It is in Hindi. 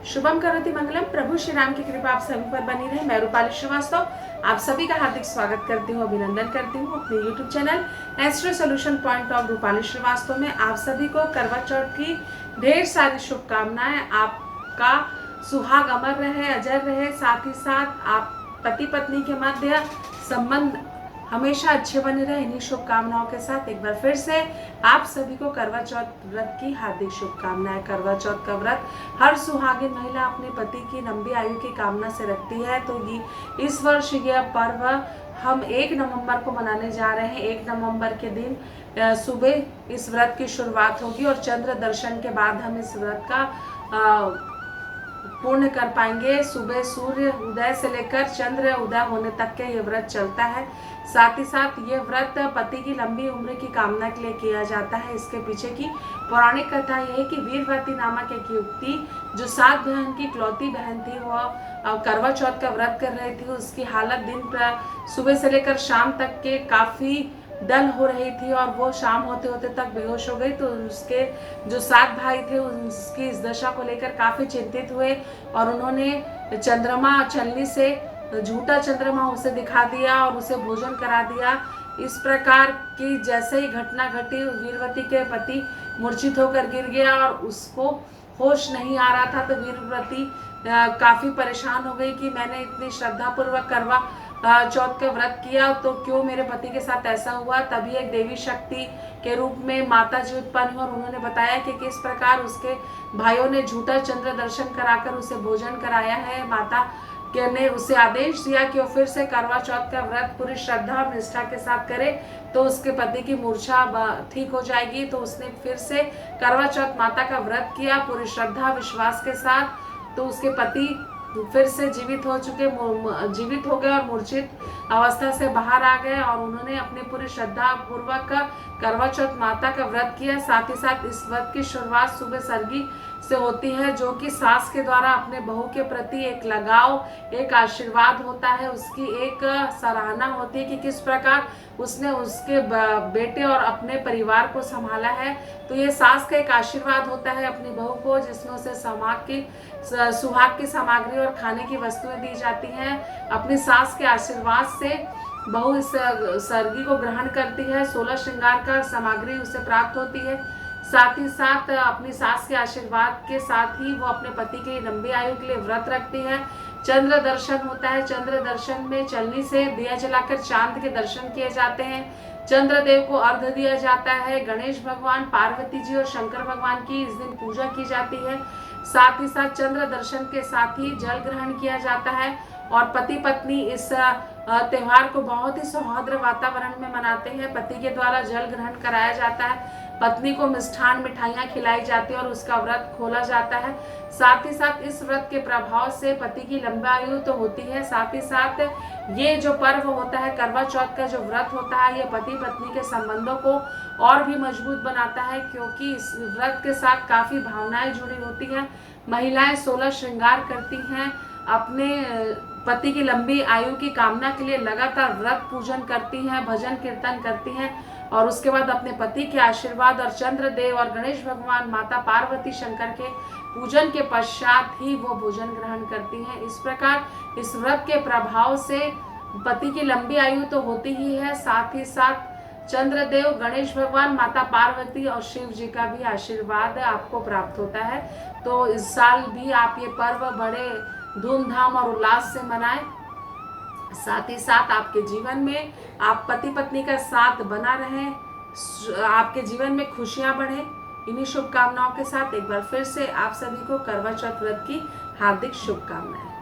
शुभम करोति मंगलम। प्रभु श्री राम की कृपा आप सभी पर बनी रहे। मैं रूपाली श्रीवास्तव आप सभी का हार्दिक स्वागत करती हूँ, अभिनंदन करती हूँ अपने YouTube channel astro solution point of Rupali Shrivastava में। आप सभी को करवा चौथ की ढेर सारी शुभकामनाएं। आपका सुहाग अमर रहे, अजर रहे। साथ ही साथ आप पति पत्नी के मध्य संबंध हमेशा अच्छे बने रहे। इन्हीं शुभकामनाओं के साथ एक बार फिर से आप सभी को करवा चौथ व्रत की हार्दिक शुभकामनाएं। करवा चौथ का व्रत हर सुहागिन महिला अपने पति की लंबी आयु की कामना से रखती है। तो ये इस वर्ष यह पर्व हम 1 नवंबर को मनाने जा रहे हैं। 1 नवंबर के दिन सुबह इस व्रत की शुरुआत होगी और चंद्र दर्शन के बाद हम इस व्रत का पूर्ण कर पाएंगे। सुबह सूर्य उदय से लेकर चंद्र उदय होने तक के ये व्रत चलता है। साथ ही साथ ये व्रत पति की लंबी उम्र की कामना के लिए किया जाता है। इसके पीछे की पौराणिक कथा यह है कि वीरवती नामक एक युवती जो 7 बहन की इकलौती बहन थी, वह करवा चौथ का व्रत कर रही थी। उसकी हालत सुबह से लेकर शाम तक के काफी डल हो रही थी और वो शाम होते होते तक बेहोश हो गई। तो उसके जो 7 भाई थे उसकी इस दशा को लेकर काफी चिंतित हुए और उन्होंने चंद्रमा छलनी से झूठा चंद्रमा उसे दिखा दिया और उसे भोजन करा दिया। इस प्रकार की जैसे ही घटना घटी, वीरवती के पति मूर्छित होकर गिर गया और उसको होश नहीं आ रहा था। तो वीरवती काफी परेशान हो गई कि मैंने इतनी श्रद्धा पूर्वक करवा चौथ का व्रत किया तो क्यों मेरे पति के साथ ऐसा हुआ। तभी एक देवी शक्ति के रूप में माता जी उत्पन्न हुई और उन्होंने बताया कि किस प्रकार उसके भाइयों ने झूठा चंद्र दर्शन कराकर उसे भोजन कराया है। माता ने उसे आदेश दिया कि वो फिर से करवा चौथ का व्रत पूरी श्रद्धा और निष्ठा के साथ करे तो उसके पति की मूर्छा ठीक हो जाएगी। तो उसने फिर से करवा चौथ माता का व्रत किया पूरी श्रद्धा विश्वास के साथ। तो उसके पति फिर से जीवित हो गए और मूर्छित अवस्था से बाहर आ गए और उन्होंने अपने पूरी श्रद्धा पूर्वक करवा चौथ माता का व्रत किया। साथ ही साथ इस व्रत की शुरुआत सुबह सरगी से होती है, जो कि सास के द्वारा अपने बहू के प्रति एक लगाव, एक आशीर्वाद होता है। उसकी एक सराहना होती है कि किस प्रकार उसने उसके बेटे और अपने परिवार को संभाला है। तो ये सास का एक आशीर्वाद होता है अपनी बहू को, जिसमें उसे सुहाग की सामग्री और खाने की वस्तुएं दी जाती हैं। अपनी सास के आशीर्वाद से बहू इस सरगी को ग्रहण करती है। 16 श्रृंगार का सामग्री उसे प्राप्त होती है। साथ ही साथ अपनी सास के आशीर्वाद के साथ ही वो अपने पति की लंबी आयु के लिए व्रत रखती है। चंद्र दर्शन होता है। चंद्र दर्शन में चलनी से दिया जलाकर चांद के दर्शन किए जाते हैं। चंद्र देव को अर्घ्य दिया जाता है। गणेश भगवान, पार्वती जी और शंकर भगवान की इस दिन पूजा की जाती है। साथ ही साथ चंद्र दर्शन के साथ ही जल ग्रहण किया जाता है और पति पत्नी इस त्योहार को बहुत ही सौहार्द वातावरण में मनाते हैं। पति के द्वारा जल ग्रहण कराया जाता है, पत्नी को मिष्ठान मिठाइयाँ खिलाई जाती है और उसका व्रत खोला जाता है। साथ ही साथ इस व्रत के प्रभाव से पति की लंबा आयु तो होती है। साथ ही साथ ये जो पर्व होता है, करवा चौथ का जो व्रत होता है, ये पति पत्नी के संबंधों को और भी मजबूत बनाता है, क्योंकि इस व्रत के साथ काफी भावनाएं जुड़ी होती हैं। महिलाएं 16 श्रृंगार करती हैं, अपने पति की लंबी आयु की कामना के लिए लगातार व्रत पूजन करती हैं, भजन कीर्तन करती हैं और उसके बाद अपने पति के आशीर्वाद और चंद्र देव और गणेश भगवान, माता पार्वती, शंकर के पूजन के पश्चात ही वो भोजन ग्रहण करती हैं। इस प्रकार इस व्रत के प्रभाव से पति की लंबी आयु तो होती ही है, साथ ही साथ चंद्रदेव, गणेश भगवान, माता पार्वती और शिव जी का भी आशीर्वाद आपको प्राप्त होता है। तो इस साल भी आप ये पर्व बड़े धूमधाम और उल्लास से मनाएं। साथ ही साथ आपके जीवन में आप पति पत्नी का साथ बना रहे, आपके जीवन में खुशियां बढ़े। इन्हीं शुभकामनाओं के साथ एक बार फिर से आप सभी को करवा चौथ व्रत की हार्दिक शुभकामनाएं।